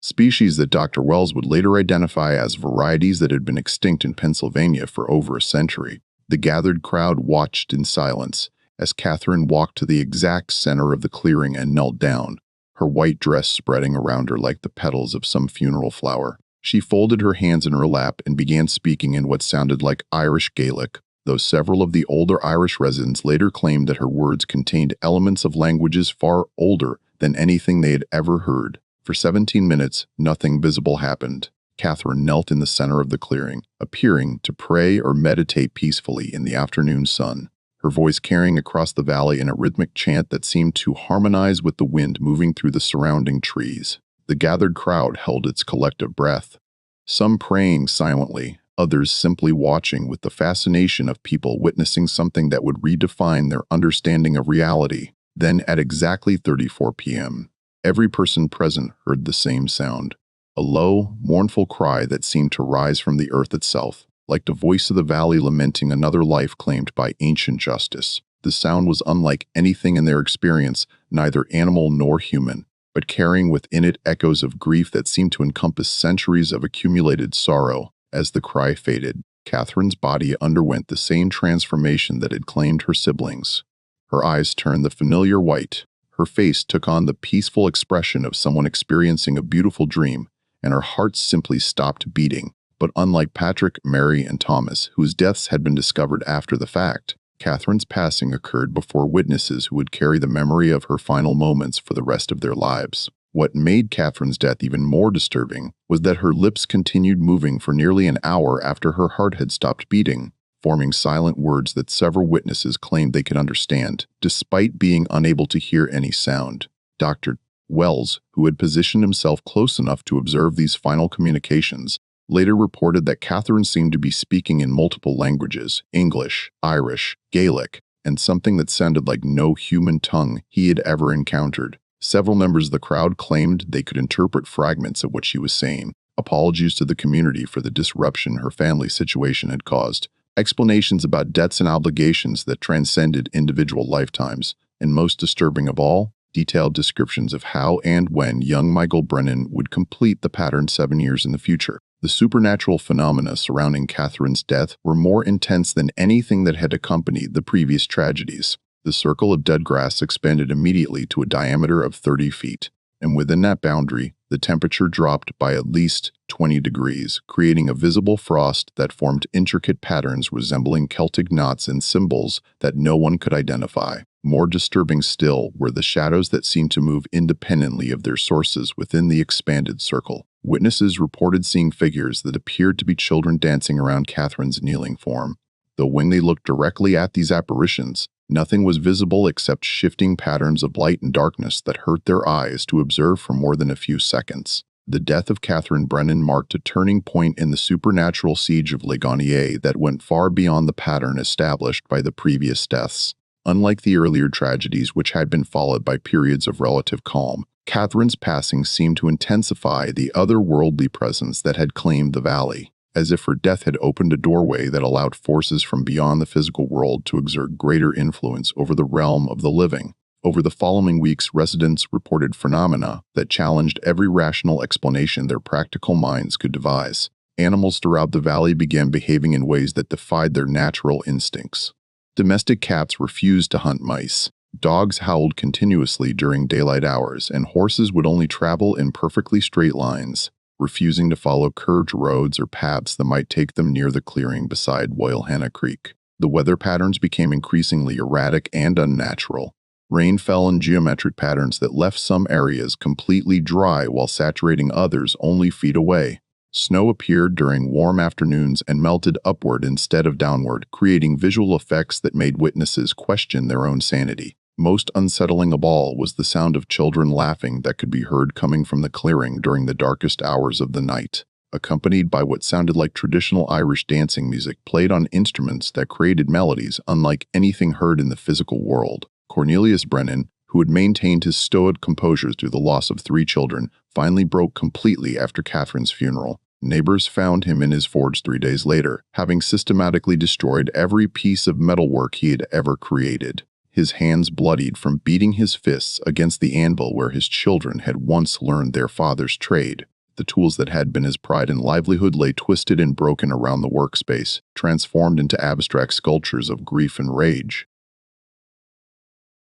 species that Dr. Wells would later identify as varieties that had been extinct in Pennsylvania for over a century. The gathered crowd watched in silence as Catherine walked to the exact center of the clearing and knelt down, her white dress spreading around her like the petals of some funeral flower. She folded her hands in her lap and began speaking in what sounded like Irish Gaelic, though several of the older Irish residents later claimed that her words contained elements of languages far older than anything they had ever heard. For 17 minutes, nothing visible happened. Catherine knelt in the center of the clearing, appearing to pray or meditate peacefully in the afternoon sun, her voice carrying across the valley in a rhythmic chant that seemed to harmonize with the wind moving through the surrounding trees. The gathered crowd held its collective breath, some praying silently, others simply watching with the fascination of people witnessing something that would redefine their understanding of reality. Then, at exactly 34 p.m., every person present heard the same sound, a low, mournful cry that seemed to rise from the earth itself, like the voice of the valley lamenting another life claimed by ancient justice. The sound was unlike anything in their experience, neither animal nor human, but carrying within it echoes of grief that seemed to encompass centuries of accumulated sorrow. As the cry faded, Catherine's body underwent the same transformation that had claimed her siblings. Her eyes turned the familiar white, her face took on the peaceful expression of someone experiencing a beautiful dream, and her heart simply stopped beating. But unlike Patrick, Mary, and Thomas, whose deaths had been discovered after the fact, Catherine's passing occurred before witnesses who would carry the memory of her final moments for the rest of their lives. What made Catherine's death even more disturbing was that her lips continued moving for nearly an hour after her heart had stopped beating, forming silent words that several witnesses claimed they could understand, despite being unable to hear any sound. Dr. Wells, who had positioned himself close enough to observe these final communications, later reported that Catherine seemed to be speaking in multiple languages: English, Irish, Gaelic, and something that sounded like no human tongue he had ever encountered. Several members of the crowd claimed they could interpret fragments of what she was saying, apologies to the community for the disruption her family's situation had caused, explanations about debts and obligations that transcended individual lifetimes, and most disturbing of all, detailed descriptions of how and when young Michael Brennan would complete the pattern 7 years in the future. The supernatural phenomena surrounding Catherine's death were more intense than anything that had accompanied the previous tragedies. The circle of dead grass expanded immediately to a diameter of 30 feet, and within that boundary, the temperature dropped by at least 20 degrees, creating a visible frost that formed intricate patterns resembling Celtic knots and symbols that no one could identify. More disturbing still were the shadows that seemed to move independently of their sources within the expanded circle. Witnesses reported seeing figures that appeared to be children dancing around Catherine's kneeling form, though when they looked directly at these apparitions, nothing was visible except shifting patterns of light and darkness that hurt their eyes to observe for more than a few seconds. The death of Catherine Brennan marked a turning point in the supernatural siege of Ligonier that went far beyond the pattern established by the previous deaths. Unlike the earlier tragedies, which had been followed by periods of relative calm, Catherine's passing seemed to intensify the otherworldly presence that had claimed the valley. as if her death had opened a doorway that allowed forces from beyond the physical world to exert greater influence over the realm of the living. Over the following weeks, residents reported phenomena that challenged every rational explanation their practical minds could devise. Animals throughout the valley began behaving in ways that defied their natural instincts. Domestic cats refused to hunt mice. Dogs howled continuously during daylight hours, and horses would only travel in perfectly straight lines, refusing to follow curved roads or paths that might take them near the clearing beside Woyalhanna Creek. The weather patterns became increasingly erratic and unnatural. Rain fell in geometric patterns that left some areas completely dry while saturating others only feet away. Snow appeared during warm afternoons and melted upward instead of downward, creating visual effects that made witnesses question their own sanity. Most unsettling of all was the sound of children laughing that could be heard coming from the clearing during the darkest hours of the night, accompanied by what sounded like traditional Irish dancing music played on instruments that created melodies unlike anything heard in the physical world. Cornelius Brennan, who had maintained his stoic composure through the loss of 3 children, finally broke completely after Catherine's funeral. Neighbors found him in his forge 3 days later, having systematically destroyed every piece of metalwork he had ever created. His hands bloodied from beating his fists against the anvil where his children had once learned their father's trade. The tools that had been his pride and livelihood lay twisted and broken around the workspace, transformed into abstract sculptures of grief and rage.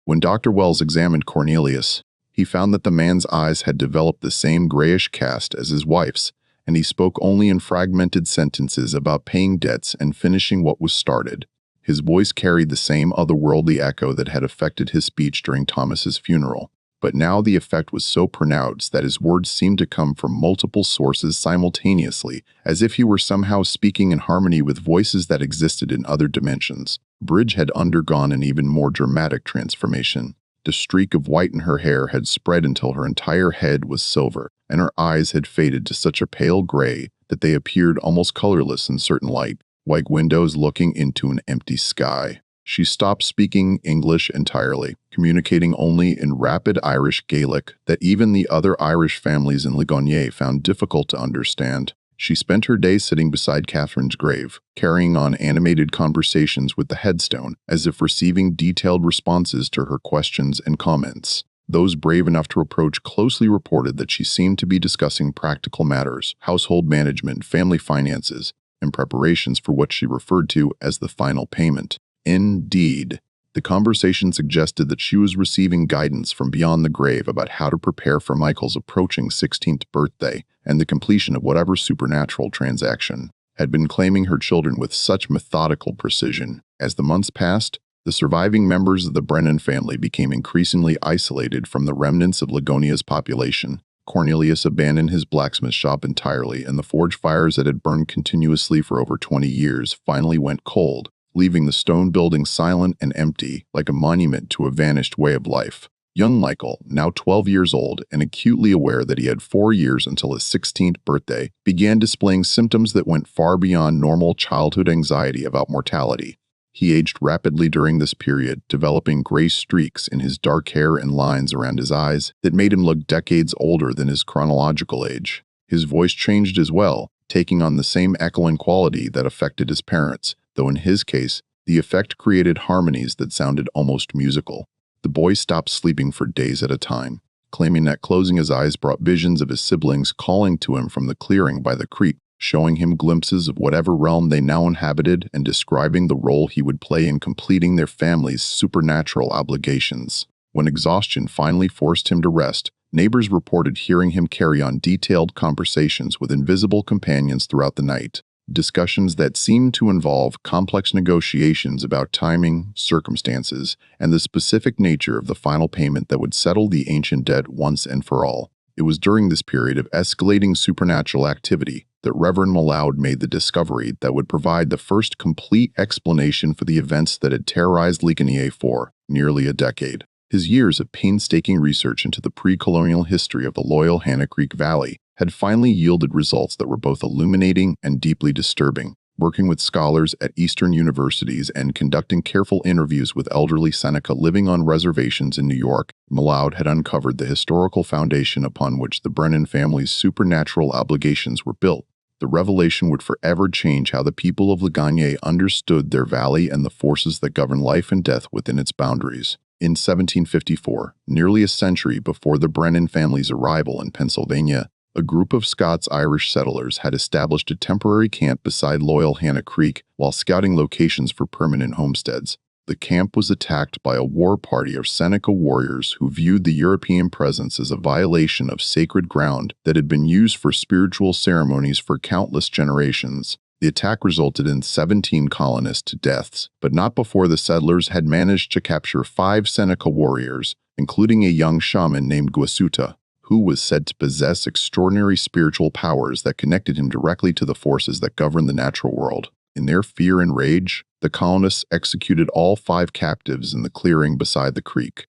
When Dr. Wells examined Cornelius, he found that the man's eyes had developed the same grayish cast as his wife's, and he spoke only in fragmented sentences about paying debts and finishing what was started. His voice carried the same otherworldly echo that had affected his speech during Thomas's funeral, but now the effect was so pronounced that his words seemed to come from multiple sources simultaneously, as if he were somehow speaking in harmony with voices that existed in other dimensions. Bridge had undergone an even more dramatic transformation. The streak of white in her hair had spread until her entire head was silver, and her eyes had faded to such a pale gray that they appeared almost colorless in certain light, like windows looking into an empty sky. She stopped speaking English entirely, communicating only in rapid Irish Gaelic that even the other Irish families in Ligonier found difficult to understand. She spent her days sitting beside Catherine's grave, carrying on animated conversations with the headstone, as if receiving detailed responses to her questions and comments. Those brave enough to approach closely reported that she seemed to be discussing practical matters, household management, family finances, and preparations for what she referred to as the final payment. Indeed, the conversation suggested that she was receiving guidance from beyond the grave about how to prepare for Michael's approaching 16th birthday and the completion of whatever supernatural transaction had been claiming her children with such methodical precision. As the months passed, the surviving members of the Brennan family became increasingly isolated from the remnants of Ligonier's population. Cornelius abandoned his blacksmith shop entirely, and the forge fires that had burned continuously for over 20 years finally went cold, leaving the stone building silent and empty, like a monument to a vanished way of life. Young Michael, now 12 years old and acutely aware that he had 4 years until his 16th birthday, began displaying symptoms that went far beyond normal childhood anxiety about mortality. He aged rapidly during this period, developing gray streaks in his dark hair and lines around his eyes that made him look decades older than his chronological age. His voice changed as well, taking on the same echoing quality that affected his parents, though in his case, the effect created harmonies that sounded almost musical. The boy stopped sleeping for days at a time, claiming that closing his eyes brought visions of his siblings calling to him from the clearing by the creek, showing him glimpses of whatever realm they now inhabited and describing the role he would play in completing their family's supernatural obligations. When exhaustion finally forced him to rest, neighbors reported hearing him carry on detailed conversations with invisible companions throughout the night. Discussions that seemed to involve complex negotiations about timing, circumstances, and the specific nature of the final payment that would settle the ancient debt once and for all. It was during this period of escalating supernatural activity that Reverend Malaud made the discovery that would provide the first complete explanation for the events that had terrorized Ligonier for nearly a decade. His years of painstaking research into the pre-colonial history of the Loyalhanna Creek Valley had finally yielded results that were both illuminating and deeply disturbing. Working with scholars at Eastern universities and conducting careful interviews with elderly Seneca living on reservations in New York, Malaud had uncovered the historical foundation upon which the Brennan family's supernatural obligations were built. The revelation would forever change how the people of Ligonier understood their valley and the forces that govern life and death within its boundaries. In 1754, nearly a century before the Brennan family's arrival in Pennsylvania, a group of Scots-Irish settlers had established a temporary camp beside Loyal Hannah Creek while scouting locations for permanent homesteads. The camp was attacked by a war party of Seneca warriors who viewed the European presence as a violation of sacred ground that had been used for spiritual ceremonies for countless generations. The attack resulted in 17 colonist deaths, but not before the settlers had managed to capture 5 Seneca warriors, including a young shaman named Gwasuta, who was said to possess extraordinary spiritual powers that connected him directly to the forces that govern the natural world. In their fear and rage, the colonists executed all 5 captives in the clearing beside the creek,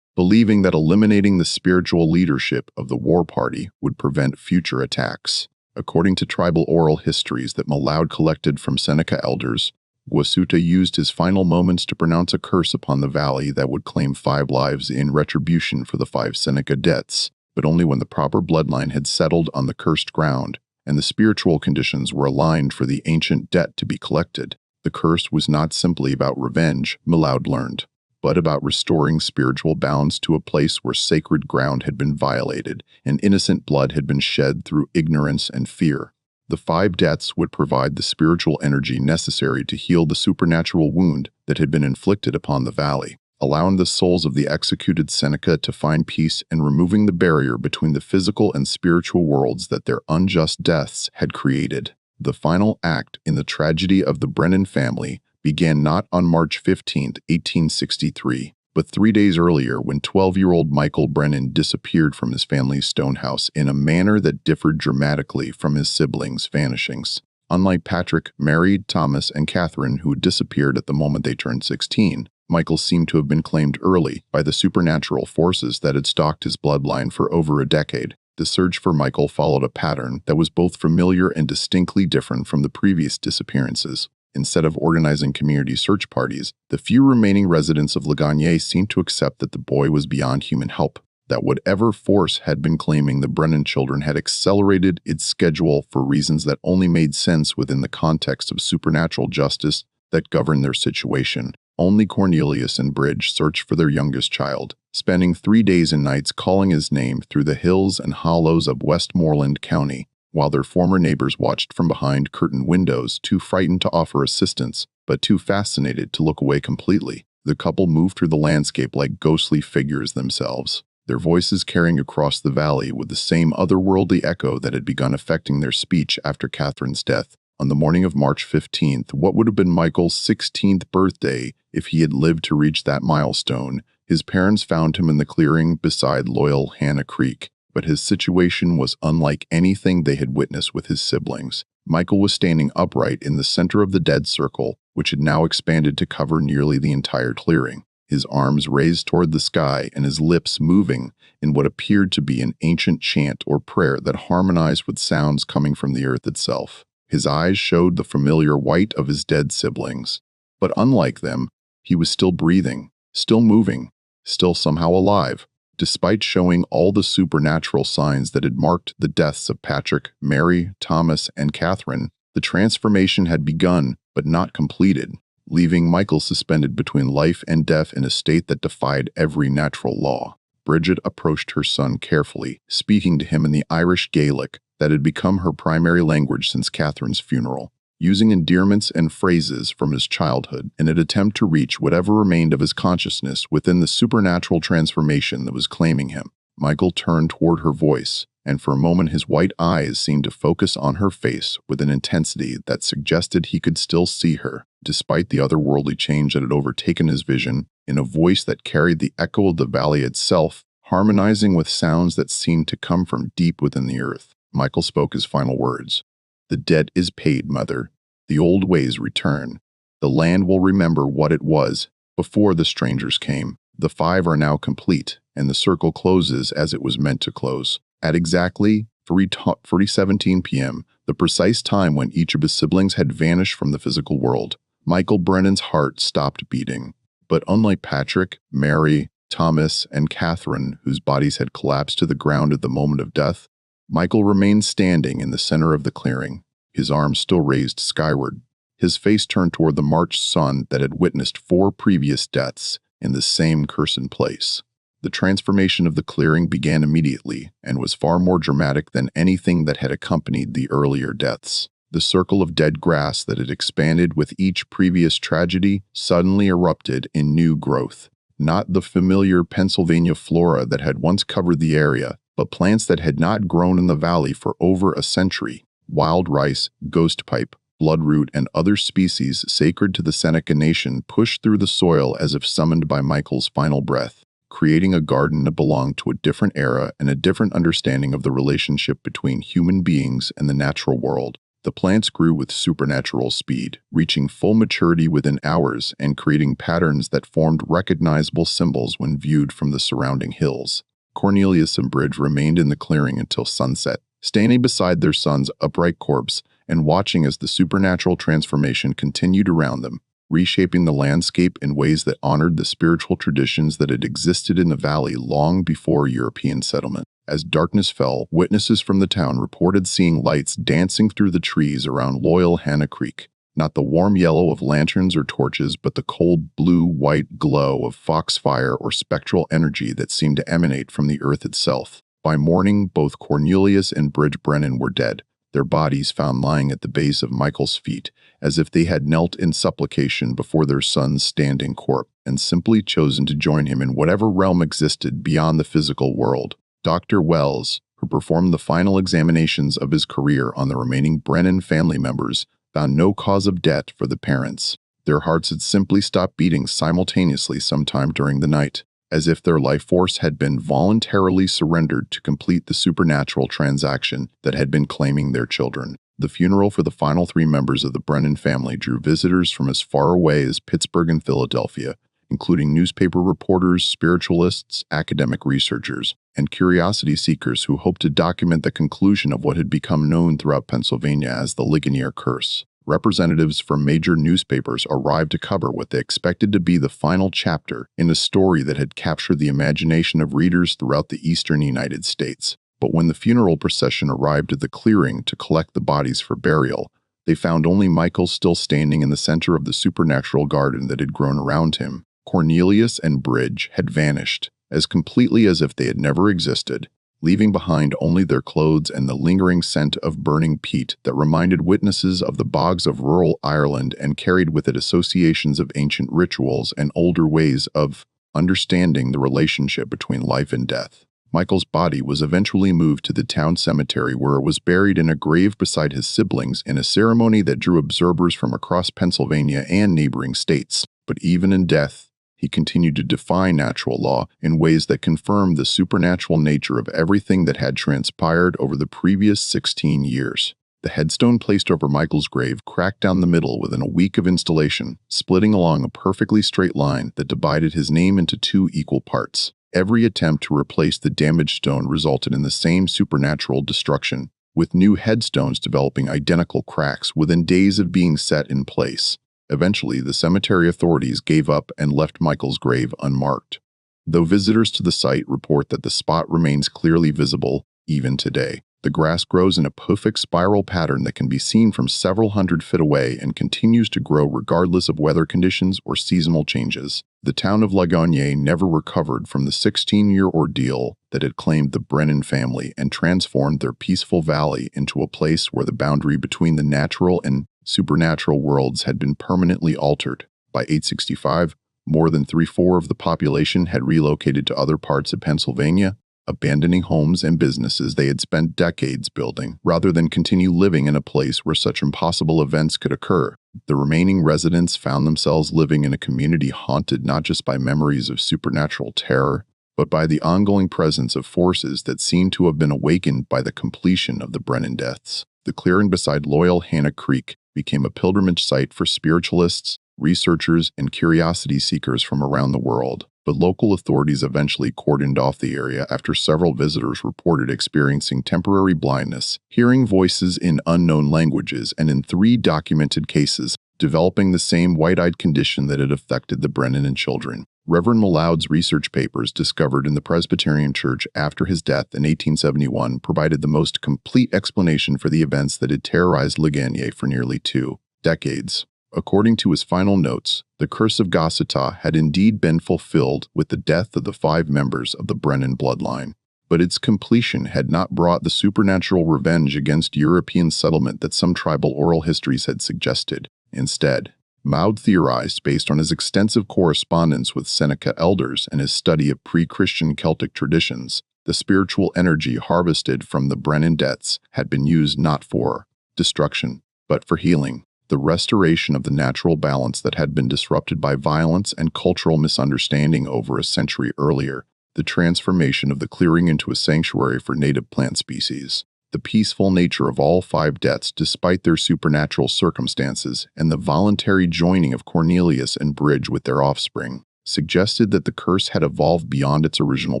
believing that eliminating the spiritual leadership of the war party would prevent future attacks. According to tribal oral histories that Malaud collected from Seneca elders, Gwasuta used his final moments to pronounce a curse upon the valley that would claim 5 lives in retribution for the 5 Seneca deaths, but only when the proper bloodline had settled on the cursed ground and the spiritual conditions were aligned for the ancient debt to be collected. The curse was not simply about revenge, Malaud learned, but about restoring spiritual balance to a place where sacred ground had been violated and innocent blood had been shed through ignorance and fear. The 5 deaths would provide the spiritual energy necessary to heal the supernatural wound that had been inflicted upon the valley, allowing the souls of the executed Seneca to find peace and removing the barrier between the physical and spiritual worlds that their unjust deaths had created. The final act in the tragedy of the Brennan family began not on March 15, 1863, but 3 days earlier when 12-year-old Michael Brennan disappeared from his family's stone house in a manner that differed dramatically from his siblings' vanishings. Unlike Patrick, Mary, Thomas, and Catherine, who had disappeared at the moment they turned 16, Michael seemed to have been claimed early by the supernatural forces that had stalked his bloodline for over a decade. The search for Michael followed a pattern that was both familiar and distinctly different from the previous disappearances. Instead of organizing community search parties, the few remaining residents of Ligonier seemed to accept that the boy was beyond human help, that whatever force had been claiming the Brennan children had accelerated its schedule for reasons that only made sense within the context of supernatural justice that governed their situation. Only Cornelius and Bridge searched for their youngest child, spending 3 days and nights calling his name through the hills and hollows of Westmoreland County, while their former neighbors watched from behind curtained windows, too frightened to offer assistance, but too fascinated to look away completely. The couple moved through the landscape like ghostly figures themselves, their voices carrying across the valley with the same otherworldly echo that had begun affecting their speech after Catherine's death. On the morning of March 15th, what would have been Michael's 16th birthday if he had lived to reach that milestone, his parents found him in the clearing beside Loyal Hannah Creek. But his situation was unlike anything they had witnessed with his siblings. Michael was standing upright in the center of the dead circle, which had now expanded to cover nearly the entire clearing, his arms raised toward the sky and his lips moving in what appeared to be an ancient chant or prayer that harmonized with sounds coming from the earth itself. His eyes showed the familiar white of his dead siblings. But unlike them, he was still breathing, still moving, still somehow alive. Despite showing all the supernatural signs that had marked the deaths of Patrick, Mary, Thomas, and Catherine, the transformation had begun but not completed, leaving Michael suspended between life and death in a state that defied every natural law. Bridget approached her son carefully, speaking to him in the Irish Gaelic that had become her primary language since Catherine's funeral, using endearments and phrases from his childhood in an attempt to reach whatever remained of his consciousness within the supernatural transformation that was claiming him. Michael turned toward her voice, and for a moment his white eyes seemed to focus on her face with an intensity that suggested he could still see her, despite the otherworldly change that had overtaken his vision, in a voice that carried the echo of the valley itself, harmonizing with sounds that seemed to come from deep within the earth. Michael spoke his final words. "The debt is paid, Mother. The old ways return. The land will remember what it was before the strangers came. The 5 are now complete, and the circle closes as it was meant to close. At exactly 3:17 p.m., the precise time when each of his siblings had vanished from the physical world, Michael Brennan's heart stopped beating. But unlike Patrick, Mary, Thomas, and Catherine, whose bodies had collapsed to the ground at the moment of death, Michael remained standing in the center of the clearing, his arms still raised skyward, his face turned toward the March sun that had witnessed 4 previous deaths in the same cursed place. The transformation of the clearing began immediately and was far more dramatic than anything that had accompanied the earlier deaths. The circle of dead grass that had expanded with each previous tragedy suddenly erupted in new growth. Not the familiar Pennsylvania flora that had once covered the area, but plants that had not grown in the valley for over a century. Wild rice, ghost pipe, bloodroot, and other species sacred to the Seneca Nation pushed through the soil as if summoned by Michael's final breath, creating a garden that belonged to a different era and a different understanding of the relationship between human beings and the natural world. The plants grew with supernatural speed, reaching full maturity within hours and creating patterns that formed recognizable symbols when viewed from the surrounding hills. Cornelius and Bridge remained in the clearing until sunset, standing beside their son's upright corpse and watching as the supernatural transformation continued around them, reshaping the landscape in ways that honored the spiritual traditions that had existed in the valley long before European settlement. As darkness fell, witnesses from the town reported seeing lights dancing through the trees around Loyal Hannah Creek. Not the warm yellow of lanterns or torches, but the cold blue-white glow of foxfire or spectral energy that seemed to emanate from the earth itself. By morning, both Cornelius and Brennan were dead, their bodies found lying at the base of Michael's feet, as if they had knelt in supplication before their son's standing corpse and simply chosen to join him in whatever realm existed beyond the physical world. Dr. Wells, who performed the final examinations of his career on the remaining Brennan family members, found no cause of death for the parents. Their hearts had simply stopped beating simultaneously sometime during the night, as if their life force had been voluntarily surrendered to complete the supernatural transaction that had been claiming their children. The funeral for the final 3 members of the Brennan family drew visitors from as far away as Pittsburgh and Philadelphia, including newspaper reporters, spiritualists, academic researchers, and curiosity seekers who hoped to document the conclusion of what had become known throughout Pennsylvania as the Ligonier curse. Representatives from major newspapers arrived to cover what they expected to be the final chapter in a story that had captured the imagination of readers throughout the eastern United States. But when the funeral procession arrived at the clearing to collect the bodies for burial, they found only Michael still standing in the center of the supernatural garden that had grown around him. Cornelius and Bridge had vanished, as completely as if they had never existed, leaving behind only their clothes and the lingering scent of burning peat that reminded witnesses of the bogs of rural Ireland and carried with it associations of ancient rituals and older ways of understanding the relationship between life and death. Michael's body was eventually moved to the town cemetery, where it was buried in a grave beside his siblings in a ceremony that drew observers from across Pennsylvania and neighboring states. But even in death, he continued to defy natural law in ways that confirmed the supernatural nature of everything that had transpired over the previous 16 years. The headstone placed over Michael's grave cracked down the middle within a week of installation, splitting along a perfectly straight line that divided his name into 2 equal parts. Every attempt to replace the damaged stone resulted in the same supernatural destruction, with new headstones developing identical cracks within days of being set in place. Eventually, the cemetery authorities gave up and left Michael's grave unmarked, though visitors to the site report that the spot remains clearly visible even today. The grass grows in a perfect spiral pattern that can be seen from several hundred feet away and continues to grow regardless of weather conditions or seasonal changes. The town of Ligonier never recovered from the 16-year ordeal that had claimed the Brennan family and transformed their peaceful valley into a place where the boundary between the natural and supernatural worlds had been permanently altered. By 865, more than 3/4 of the population had relocated to other parts of Pennsylvania, abandoning homes and businesses they had spent decades building, rather than continue living in a place where such impossible events could occur. The remaining residents found themselves living in a community haunted not just by memories of supernatural terror, but by the ongoing presence of forces that seemed to have been awakened by the completion of the Brennan deaths. The clearing beside Loyal Hannah Creek became a pilgrimage site for spiritualists, researchers, and curiosity seekers from around the world. But local authorities eventually cordoned off the area after several visitors reported experiencing temporary blindness, hearing voices in unknown languages, and in 3 documented cases, developing the same white-eyed condition that had affected the Brennan and children. Reverend Malaud's research papers discovered in the Presbyterian Church after his death in 1871 provided the most complete explanation for the events that had terrorized Ligonier for nearly 2 decades. According to his final notes, the curse of Gosseta had indeed been fulfilled with the death of the 5 members of the Brennan bloodline, but its completion had not brought the supernatural revenge against European settlement that some tribal oral histories had suggested. Instead, Maud theorized, based on his extensive correspondence with Seneca elders and his study of pre-Christian Celtic traditions, the spiritual energy harvested from the Brennan deaths had been used not for destruction, but for healing, the restoration of the natural balance that had been disrupted by violence and cultural misunderstanding over a century earlier, the transformation of the clearing into a sanctuary for native plant species. The peaceful nature of all 5 deaths despite their supernatural circumstances and the voluntary joining of Cornelius and Bridge with their offspring suggested that the curse had evolved beyond its original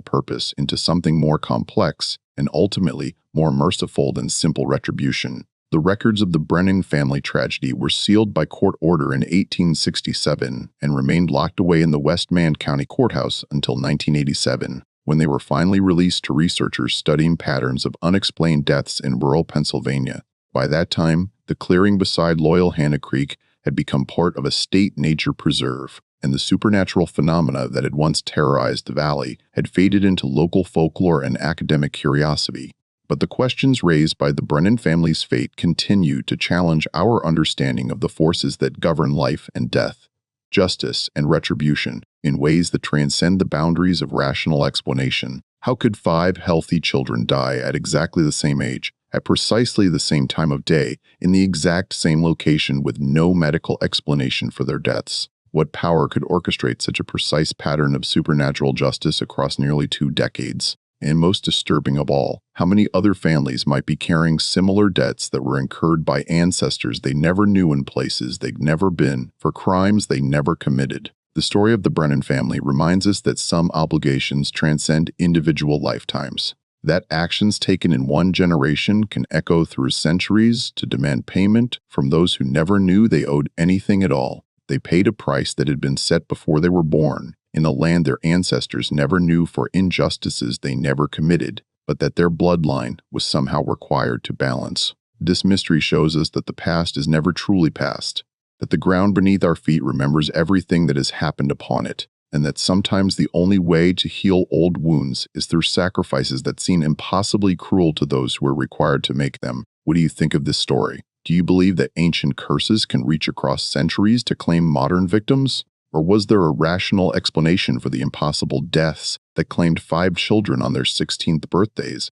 purpose into something more complex and ultimately more merciful than simple retribution. The records of the Brennan family tragedy were sealed by court order in 1867 and remained locked away in the Westman County Courthouse until 1987. When they were finally released to researchers studying patterns of unexplained deaths in rural Pennsylvania. By that time, the clearing beside Loyal Hannah Creek had become part of a state nature preserve, and the supernatural phenomena that had once terrorized the valley had faded into local folklore and academic curiosity. But the questions raised by the Brennan family's fate continued to challenge our understanding of the forces that govern life and death, justice and retribution, in ways that transcend the boundaries of rational explanation. How could 5 healthy children die at exactly the same age, at precisely the same time of day, in the exact same location with no medical explanation for their deaths? What power could orchestrate such a precise pattern of supernatural justice across nearly 2 decades? And most disturbing of all, how many other families might be carrying similar debts that were incurred by ancestors they never knew in places they'd never been, for crimes they never committed? The story of the Brennan family reminds us that some obligations transcend individual lifetimes, that actions taken in one generation can echo through centuries to demand payment from those who never knew they owed anything at all. They paid a price that had been set before they were born, in a land their ancestors never knew, for injustices they never committed, but that their bloodline was somehow required to balance. This mystery shows us that the past is never truly past, that the ground beneath our feet remembers everything that has happened upon it, and that sometimes the only way to heal old wounds is through sacrifices that seem impossibly cruel to those who are required to make them. What do you think of this story? Do you believe that ancient curses can reach across centuries to claim modern victims? Or was there a rational explanation for the impossible deaths that claimed 5 children on their 16th birthdays?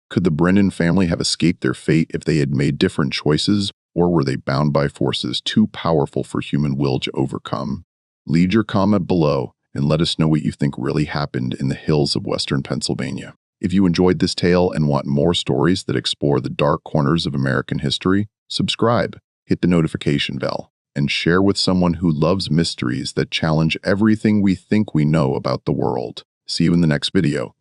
Could the Brennan family have escaped their fate if they had made different choices, or were they bound by forces too powerful for human will to overcome? Leave your comment below and let us know what you think really happened in the hills of western Pennsylvania. If you enjoyed this tale and want more stories that explore the dark corners of American history, subscribe, hit the notification bell, and share with someone who loves mysteries that challenge everything we think we know about the world. See you in the next video.